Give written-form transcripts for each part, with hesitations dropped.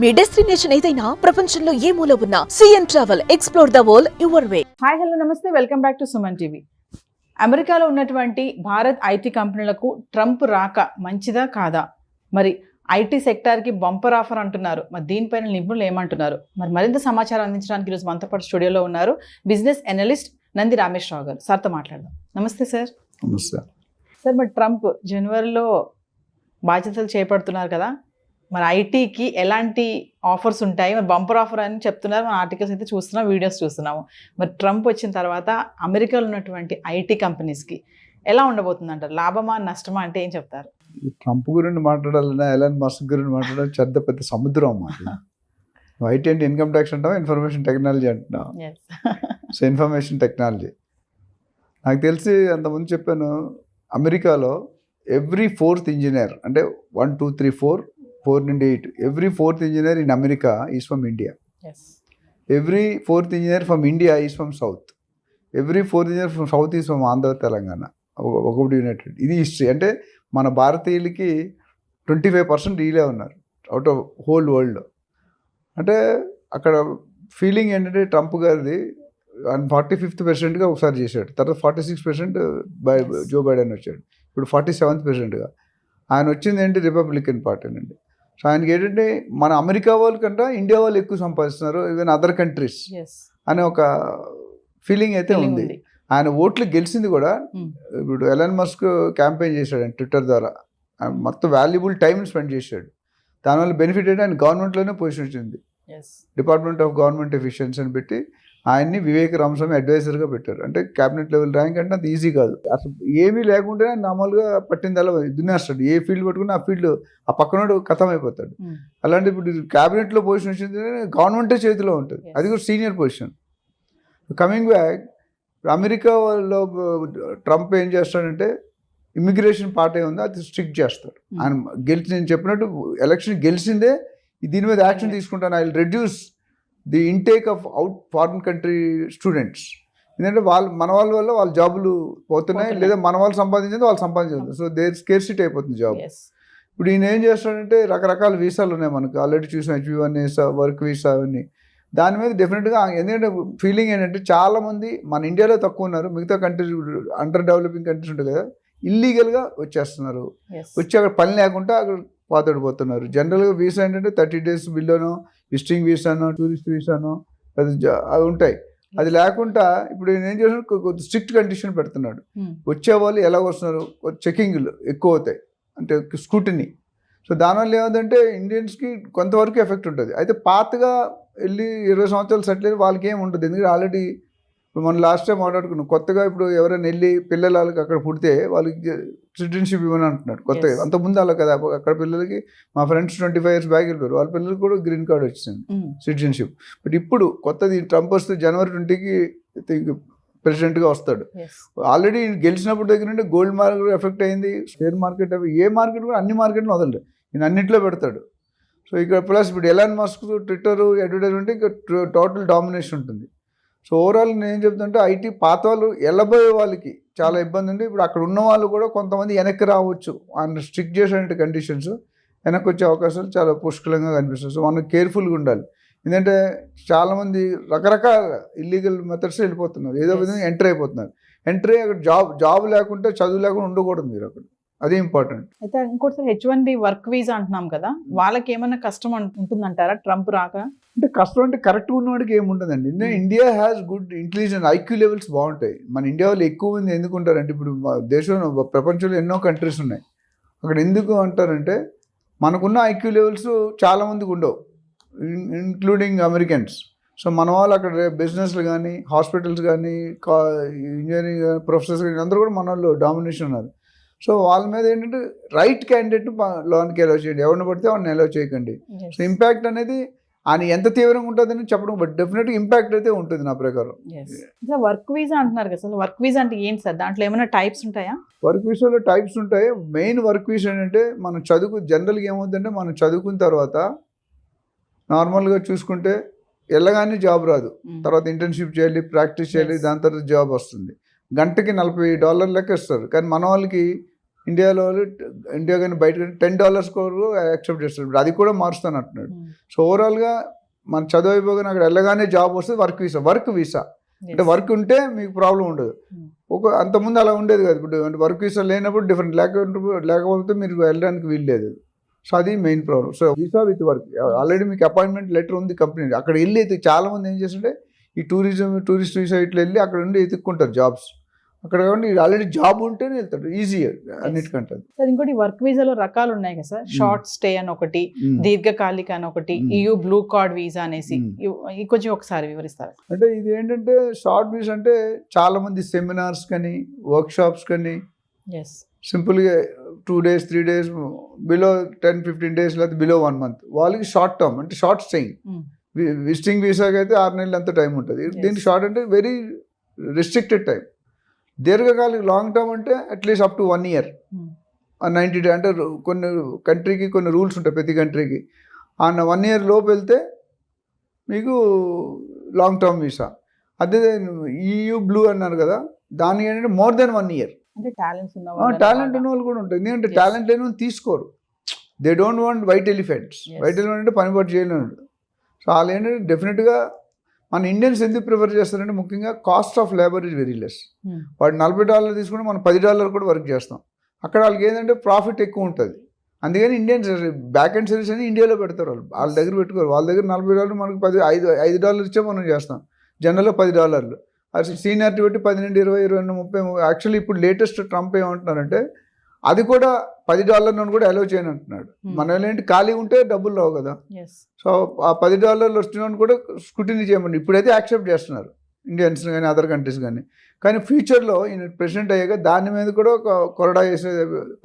మీ destination ఏదైనా ప్రపంచంలో ఏ మూల ఉన్నా CN travel explore the world your way. Hi hello నమస్తే, welcome back to Suman TV. అమెరికాలో ఉన్నటువంటి భారత్ ఐటీ కంపెనీలకు ట్రంప్ రాక మంచిదా కాదా? మరి ఐటీ సెక్టార్కి బంపర్ ఆఫర్ అంటున్నారు. మరి దీనిపైన నిపుణులు ఏమంటున్నారు? మరి మరింత సమాచారం అందించడానికి ఈరోజు మనతో పాటు స్టూడియోలో ఉన్నారు బిజినెస్ అనలిస్ట్ నంది రామేశ్వరరావు గారు. సార్తో మాట్లాడదాం. నమస్తే సార్. నమస్తే సార్, మరి ట్రంప్ జనవరిలో బాధ్యతలు చేపడుతున్నారు కదా, మరి ఐటీకి ఎలాంటి ఆఫర్స్ ఉంటాయి? మరి బంపర్ ఆఫర్ అని చెప్తున్నారు, మన ఆర్టికల్స్ అయితే చూస్తున్నాం, వీడియోస్ చూస్తున్నాము. మరి ట్రంప్ వచ్చిన తర్వాత అమెరికాలో ఉన్నటువంటి ఐటీ కంపెనీస్కి ఎలా ఉండబోతుంది అంటారు? లాభమా నష్టమా అంటే ఏం చెప్తారు? ట్రంప్ గురించి మాట్లాడాలన్నా ఎలాన్ మస్క్ గురించి మాట్లాడాలి పెద్ద సముద్రం అన్నమాట. ఐటీ అంటే ఇన్కమ్ ట్యాక్స్ అంటావా, ఇన్ఫర్మేషన్ టెక్నాలజీ అంటున్నావు. సో ఇన్ఫర్మేషన్ టెక్నాలజీ నాకు తెలిసి అంతకుముందు చెప్పాను, అమెరికాలో ఎవ్రీ 4th ఇంజనీర్ అంటే 1 2 3 4 నుండి 8 every 4th engineer in America is from India. Every 4th engineer from India is from south. Every 4th engineer from south is from Andhra Telangana. ఒకటి United. ఇది హిస్టరీ. అంటే మన భారతీయులకి 25% వీలే ఉన్నారు అవుట్ ఆఫ్ హోల్ వరల్డ్లో. అంటే అక్కడ ఫీలింగ్ ఏంటంటే ట్రంప్ గారిది 45th ఒకసారి చేశాడు, తర్వాత 46% జో బైడెన్ వచ్చాడు, ఇప్పుడు 47%గా. ఆయన వచ్చింది ఏంటి, రిపబ్లికన్ పార్టీ నుండి. సో ఆయనకి ఏంటంటే మన అమెరికా వాళ్ళ కంటే ఇండియా వాళ్ళు ఎక్కువ సంపాదిస్తున్నారు, ఈవెన్ అదర్ కంట్రీస్ అనే ఒక ఫీలింగ్ అయితే ఉంది. ఆయన ఓట్లు గెలిచింది కూడా. ఇప్పుడు ఎలాన్ మస్క్ క్యాంపెయిన్ చేశాడు ట్విట్టర్ ద్వారా, మొత్తం వాల్యుబుల్ టైం స్పెండ్ చేశాడు. దానివల్ల బెనిఫిట్ ఏంటి, ఆయన గవర్నమెంట్లోనే పొజిషన్ వచ్చింది. డిపార్ట్మెంట్ ఆఫ్ గవర్నమెంట్ ఎఫిషియన్సీ అని పెట్టి ఆయన్ని వివేక్ రామస్వామి అడ్వైజర్గా పెట్టారు. అంటే క్యాబినెట్ లెవెల్ ర్యాంక్ అంటే అంత ఈజీ కాదు. అసలు ఏమీ లేకుంటే మామూలుగా పట్టిందలా దున్నేస్తాడు. ఏ ఫీల్డ్ పట్టుకుని ఆ ఫీల్డ్ ఆ పక్కనోడు ఖతం అయిపోతాడు. అలాంటి ఇప్పుడు క్యాబినెట్లో పొజిషన్ వచ్చింది, గవర్నమెంటే చేతిలో ఉంటుంది, అది కూడా సీనియర్ పొజిషన్. కమింగ్ బ్యాక్, అమెరికాలో ట్రంప్ ఏం చేస్తాడంటే ఇమిగ్రేషన్ పార్ట్ ఉంది, అది స్ట్రిక్ట్ చేస్తాడు. ఆయన నేను చెప్పినట్టు ఎలక్షన్ గెలిచిందే దీని మీద యాక్షన్ తీసుకుంటాను. I will reduce the intake of out foreign country students. ఎందుకంటే మన వాళ్ళ వల్ల వాళ్ళ జాబులు పోతున్నాయి, లేదా మన వాళ్ళు సంపాదించింది వాళ్ళు సంపాదించదు. సో దేర్ స్కేర్సిటీ అయిపోతుంది జాబ్. ఇప్పుడు ఈయన ఏం చేస్తాడంటే రకరకాల వీసాలు ఉన్నాయి మనకు, ఆల్రెడీ చూసాం, H1 వీసా, వర్క్ వీసా, అవన్నీ. దాని మీద డెఫినెట్గా ఎందుకంటే ఫీలింగ్ ఏంటంటే చాలామంది మన ఇండియాలో తక్కువ ఉన్నారు, మిగతా కంట్రీస్ అండర్ డెవలపింగ్ కంట్రీస్ ఉంటాయి కదా, ఇల్లీగల్గా వచ్చేస్తున్నారు. వచ్చి అక్కడ పని లేకుండా అక్కడ పాతడిపోతున్నారు. జనరల్గా వీసా ఏంటంటే 30 days బిల్లోనో, విజిటింగ్ వీసానో, టూరిస్ట్ వీసానో అవి ఉంటాయి. అది లేకుండా ఇప్పుడు నేను ఏం చేస్తున్నాడు, కొద్ది స్ట్రిక్ట్ కండిషన్ పెడుతున్నాడు. వచ్చేవాళ్ళు ఎలా వస్తున్నారు, చెకింగ్లు ఎక్కువ అవుతాయి, అంటే స్క్రూటినీ. సో దానివల్ల ఏమంటే ఇండియన్స్కి కొంతవరకు ఎఫెక్ట్ ఉంటుంది. అయితే పాతగా వెళ్ళి 20 సంవత్సరాలు సెటిల్ అయిన వాళ్ళకి ఏమి ఉంటుంది, ఎందుకంటే ఆల్రెడీ ఇప్పుడు మనం లాస్ట్ టైం మాట్లాడుకున్నాం. కొత్తగా ఇప్పుడు ఎవరైనా వెళ్ళి పిల్లలకి అక్కడ పుడితే వాళ్ళకి సిటిజన్షిప్ ఇవ్వని అంటున్నాడు కొత్తగా. అంతకుముందు అలా కదా, అక్కడ పిల్లలకి మా ఫ్రెండ్స్ 25 years బ్యాక్ వెళ్ళిపోయారు, వాళ్ళ పిల్లలకి కూడా గ్రీన్ కార్డ్ వచ్చింది, సిటిజన్షిప్. బట్ ఇప్పుడు కొత్తది ట్రంప్ వస్తే January 20కి ప్రెసిడెంట్గా వస్తాడు. ఆల్రెడీ గెలిచినప్పుడు దగ్గర నుండి గోల్డ్ మార్కెట్ ఎఫెక్ట్ అయింది, షేర్ మార్కెట్, ఏ మార్కెట్ కూడా అన్ని మార్కెట్లు వదలడు, నేను అన్నింటిలో పెడతాడు. సో ఇక్కడ ప్లస్ ఇప్పుడు ఎలాన్ మస్క్ ట్విట్టర్ అడ్వర్టైజ్మెంట్ ఇంకా టోటల్ డామినేషన్ ఉంటుంది. సో ఓవరాల్ నేను ఏం చెప్తుంటే ఐటీ పాత వాళ్ళు వెళ్ళబోయే వాళ్ళకి చాలా ఇబ్బంది ఉంది. ఇప్పుడు అక్కడ ఉన్న వాళ్ళు కూడా కొంతమంది వెనక్కి రావచ్చు, ఆయన స్ట్రిక్ట్ చేసే కండిషన్స్, వెనక్కి వచ్చే అవకాశాలు చాలా పుష్కలంగా కనిపిస్తుంది. సో మనం కేర్ఫుల్గా ఉండాలి. ఎందుకంటే చాలామంది రకరకాల ఇల్లీగల్ మెథడ్స్ వెళ్ళిపోతున్నారు, ఏదో విధంగా ఎంటర్ అయిపోతున్నారు. ఎంటర్ అయ్యి అక్కడ జాబ్ లేకుంటే, చదువు లేకుండా ఉండకూడదు మీరు అక్కడ, అదే ఇంపార్టెంట్. అయితే ఇంకోటి H1B వర్క్ వీసా అంటున్నాం కదా, వాళ్ళకి ఏమైనా కష్టం ఉంటుందంటారా ట్రంప్ రాక? అంటే కష్టం అంటే కరెక్ట్గా ఉన్నవాడికి ఏముంటుందండి. India has good intelligence, IQ levels బాగుంటాయి. మన ఇండియా వాళ్ళు ఎక్కువ మంది ఎందుకు ఉంటారంటే, ఇప్పుడు దేశంలో ప్రపంచంలో ఎన్నో కంట్రీస్ ఉన్నాయి, అక్కడ ఎందుకు అంటారంటే మనకున్న IQ లెవెల్స్ చాలామందికి ఉండవు, ఇంక్లూడింగ్ అమెరికన్స్. సో మన వాళ్ళు అక్కడ బిజినెస్లు కానీ, హాస్పిటల్స్ కానీ, ఇంజనీరింగ్ ప్రొఫెసర్స్ కానీ అందరూ కూడా మన వాళ్ళు డామినేషన్ ఉన్నారు. సో వాళ్ళ మీద ఏంటంటే రైట్ క్యాండిడేట్ లోన్కి అలౌ చేయండి, ఎవరిని పడితే వాళ్ళని అలౌ చేయకండి. సో ఇంపాక్ట్ అనేది ఆయన ఎంత తీవ్రంగా ఉంటుందని చెప్పడం, బట్ డెఫినెట్గా ఇంపాక్ట్ అయితే ఉంటుంది నా ప్రకారం. వర్క్ వీసా అంటున్నారు కదా, అసలు వర్క్ వీసా అంటే ఏంటి సార్? దాంట్లో ఏమైనా టైప్స్ ఉంటాయా? వర్క్ వీసాలో టైప్స్ ఉంటాయి. మెయిన్ వర్క్ వీసా ఏంటంటే మనం జనరల్గా ఏమవుతుందంటే మనం చదువుకున్న తర్వాత నార్మల్గా చూసుకుంటే వెళ్ళగానే జాబ్ రాదు, తర్వాత ఇంటర్న్షిప్ చేయాలి, ప్రాక్టీస్ చేయాలి, దాని తర్వాత జాబ్ వస్తుంది. గంటకి $40 లెక్క ఇస్తారు. కానీ మన వాళ్ళకి ఇండియాలో ఇండియా కానీ బయట కానీ $10 కొరకు యాక్సెప్ట్ చేస్తారు. ఇప్పుడు అది కూడా మారుస్తాను అంటున్నాడు. సో ఓవరాల్గా మన చదువు అయిపోగానే అక్కడ వెళ్ళగానే జాబ్ వస్తుంది, వర్క్ వీసా అంటే వర్క్ ఉంటే మీకు ప్రాబ్లం ఉండదు. అంతకుముందు అలా ఉండేది కదా. ఇప్పుడు అంటే వర్క్ వీసా లేనప్పుడు డిఫరెంట్, లేకపోతే మీరు వెళ్ళడానికి వీల్లేదు. సో అది main problem. So visa with work, already మీకు అపాయింట్మెంట్ లెటర్ ఉంది కంపెనీ. అక్కడ వెళ్ళి చాలా మంది ఏం చేస్తుంటే ఈ టూరిస్ట్ వీసా ఇట్లా వెళ్ళి అక్కడ ఉండి ఎత్తుక్కుంటారు జాబ్స్. అక్కడ కాబట్టి ఆల్రెడీ జాబ్ ఉంటేనే వెళ్తాడు ఈజీగా అన్నిటికంటే. సార్ ఇంకోటి వర్క్ వీసాలో రకాలు ఉన్నాయి కదా సార్, షార్ట్ స్టే అని ఒకటి, దీర్ఘకాలిక అని ఒకటి, EU బ్లూ కార్డ్ వీసా అనేసి, ఇది కొంచెం ఒకసారి వివరిస్తారు. అంటే ఇది ఏంటంటే షార్ట్ వీసా అంటే చాలా మంది సెమినార్స్ కానీ వర్క్ షాప్స్ కానీ సింపుల్గా 2 days 3 days బిలో 10-15 days లేకపోతే బిలో 1 month వాళ్ళకి షార్ట్ టర్మ్ అంటే షార్ట్ స్టేయింగ్. విజిటింగ్ వీసాకి అయితే 6 నెలలు అంత టైం ఉంటుంది. దీనికి షార్ట్ అంటే వెరీ రిస్ట్రిక్టెడ్ టైం. దీర్ఘకాలిక లాంగ్ టర్మ్ అంటే at least up to 1 year 90 days. అంటే కొన్ని కంట్రీకి కొన్ని రూల్స్ ఉంటాయి ప్రతి కంట్రీకి. ఆ 1 year లోపు వెళ్తే మీకు లాంగ్ టర్మ్ వీసా. అదే EU బ్లూ అన్నారు కదా, దానికి ఏంటంటే మోర్ దెన్ 1 year. అంటే టాలెంట్ ఉన్న వాళ్ళు కూడా ఉంటుంది. ఎందుకంటే టాలెంట్ లేని వాళ్ళు తీసుకోరు. They don't want white elephants. White elephant అంటే పని పట్టు చేయలేడు. సో వాళ్ళు ఏంటంటే డెఫినెట్గా మన ఇండియన్స్ ఎందుకు ప్రిఫర్ చేస్తారంటే ముఖ్యంగా cost of labour is very less. వాడు $40 తీసుకుంటే మనం $10 కూడా వర్క్ చేస్తాం. అక్కడ వాళ్ళకి ఏంటంటే ప్రాఫిట్ ఎక్కువ ఉంటుంది. అందుకని ఇండియన్స్ బ్యాక్ అండ్ సర్వీస్ అని ఇండియాలో పెడతారు. వాళ్ళ దగ్గర పెట్టుకోరు. వాళ్ళ దగ్గర $40 మనకు $5 ఇచ్చే మనం చేస్తాం. జనరల్గా $10. అది సీనియారిటీ బట్టి 10 నుండి 20, 22, 30. యాక్చువల్లీ ఇప్పుడు లేటెస్ట్ ట్రంప్ ఏమంటున్నారంటే అది కూడా $10 నుండి కూడా అలౌ చేయని అంటున్నాడు. మన ఏంటి ఖాళీ ఉంటే డబ్బులు రావు కదా. సో ఆ $10 వస్తున్నాను కూడా స్క్రూటినీ చేయమని ఇప్పుడైతే యాక్సెప్ట్ చేస్తున్నారు ఇండియన్స్ కానీ అదర్ కంట్రీస్ కానీ. కానీ ఫ్యూచర్లో ఈయన ప్రెసిడెంట్ అయ్యాక దాని మీద కూడా ఒక కొరడా చేసే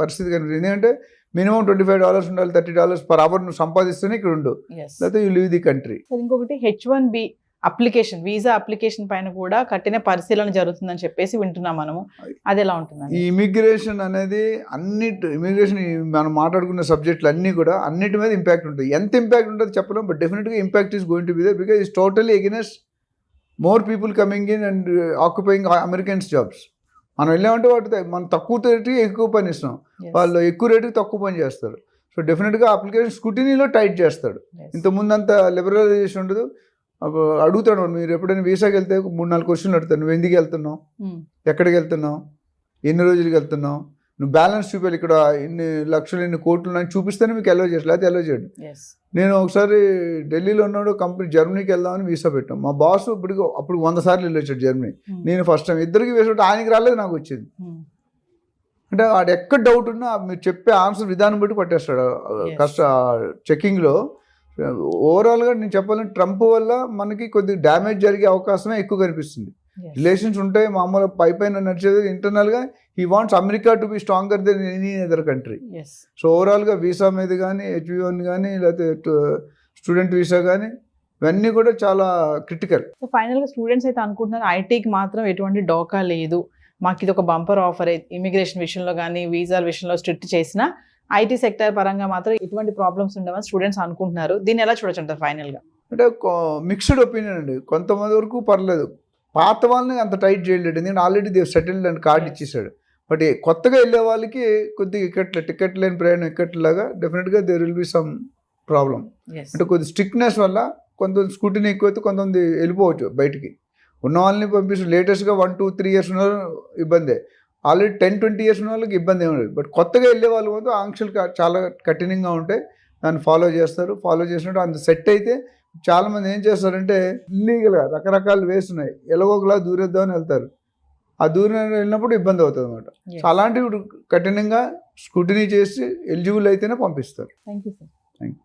పరిస్థితి కనిపిస్తుంది. ఎందుకంటే మినిమం $25 ఉండాలి, $30 per hour నువ్వు సంపాదిస్తేనే ఇక్కడ ఉండు, లేకపోతే యూ లీవ్ ది కంట్రీ. ఇంకొకటి H1B అప్లికేషన్, వీసా అప్లికేషన్ పైన కూడా కఠిన పరిశీలన జరుగుతుందని చెప్పేసి వింటున్నాం మనము. అది ఎలా ఉంటుంది? ఈ ఇమిగ్రేషన్ అనేది ఇమిగ్రేషన్ మనం మాట్లాడుకున్న సబ్జెక్టులు అన్నీ కూడా అన్నిటి మీద ఇంపాక్ట్ ఉంటుంది. ఎంత ఇంపాక్ట్ ఉంటుంది చెప్పలేం, బట్ డెఫినెట్గా impact is going to be there because it's totally against more people coming in and occupying Americans jobs. మనం వెళ్ళామంటే వాటి మనం తక్కువ రేటుకి ఎక్కువ పని ఇస్తాం, వాళ్ళు ఎక్కువ రేటుకి తక్కువ పని చేస్తారు. సో డెఫినెట్గా అప్లికేషన్ స్క్రూటినీలో టైట్ చేస్తాడు. ఇంతకుముందు అంత లిబరలైజేషన్ ఉండదు. అడుగుతాడు, మీరు ఎప్పుడైనా వీసాకి వెళ్తే 3-4 క్వశ్చన్లు అడుగుతాను. నువ్వు ఎందుకు వెళ్తున్నావు, ఎక్కడికి వెళ్తున్నావు, ఎన్ని రోజులకి వెళ్తున్నావు, నువ్వు బ్యాలెన్స్ చూపాలి, ఇక్కడ ఇన్ని లక్షలు ఇన్ని కోట్లు అని చూపిస్తేనే మీకు అలౌ చేయాలి, లేకపోతే అలౌ చేయడు. నేను ఒకసారి ఢిల్లీలో ఉన్నాడు కంపెనీ, జర్మనీకి వెళ్దామని వీసా పెట్టాం. మా బాస్ అప్పుడు 100 సార్లు వెళ్ళి వచ్చాడు జర్మనీ. నేను ఫస్ట్ టైం ఇద్దరికి వేసాడు, ఆయనకి రాలేదు, నాకు వచ్చింది. అంటే వాడు ఎక్కడ డౌట్ ఉన్నా మీరు చెప్పే ఆన్సర్ విధానం బట్టి పట్టేస్తాడు చెక్కింగ్లో. ఓవరాల్గా నేను చెప్పాలంటే ట్రంప్ వల్ల మనకి కొద్దిగా డ్యామేజ్ జరిగే అవకాశమే ఎక్కువ కనిపిస్తుంది. రిలేషన్స్ ఉంటాయి మామూలు పైపైన నడిచేది, ఇంటర్నల్గా he wants America to be stronger then any other country. So ఓవరాల్గా వీసా మీద కానీ H1 కానీ లేకపోతే స్టూడెంట్ వీసా కానీ ఇవన్నీ కూడా చాలా క్రిటికల్. సో ఫైనల్గా స్టూడెంట్స్ అయితే అనుకుంటున్నారు ఐటీకి మాత్రం ఎటువంటి డోకా లేదు, మాకు ఇది ఒక బంపర్ ఆఫర్. ఇమిగ్రేషన్ విషయంలో కానీ వీసాల విషయంలో స్ట్రిక్ట్ చేసినా ఐటీ సెక్టర్ పరంగా మాత్రం ఎటువంటి ప్రాబ్లమ్స్ ఉండవని స్టూడెంట్స్ అనుకుంటున్నారు. దీన్ని ఎలా చూడొచ్చు అంటారు ఫైనల్గా? అంటే మిక్స్డ్ ఒపీనియన్ అండి. కొంతమంది వరకు పర్లేదు, పాత వాళ్ళని అంత టైట్ చేయలేడు, ఎందుకంటే already they settled and card ఇచ్చేసాడు. బట్ కొత్తగా వెళ్ళే వాళ్ళకి కొద్దిగా టికెట్ లేని ప్రయాణం ఎక్కట్లాగా డెఫినెట్గా there will be some problem. అంటే కొద్ది స్ట్రిక్ట్నెస్ వల్ల కొంతమంది స్కూటీని ఎక్కువైతే కొంతమంది వెళ్ళిపోవచ్చు బయటికి. ఉన్న వాళ్ళని పంపిస్తారు. లేటెస్ట్గా 1-2-3 years ఉన్న ఇబ్బందే, ఆల్రెడీ 10-20 years ఉన్న వాళ్ళకి ఇబ్బంది ఏమి లేదు. బట్ కొత్తగా వెళ్ళే వాళ్ళు మాత్రం ఆంక్షలు చాలా కఠినంగా ఉంటాయి, దాన్ని ఫాలో చేస్తారు. ఫాలో చేసినట్టు అంత సెట్ అయితే చాలామంది ఏం చేస్తారంటే ఇల్లీగల్గా రకరకాల వేస్ ఉన్నాయి, ఎలాగోలా దూరేద్దామని వెళ్తారు. ఆ దూరం వెళ్ళినప్పుడు ఇబ్బంది అవుతుంది అనమాట. సో అలాంటివి కఠినంగా స్క్రూటినీ చేసి ఎలిజిబుల్ అయితేనే పంపిస్తారు. Thank you sir. Thank you.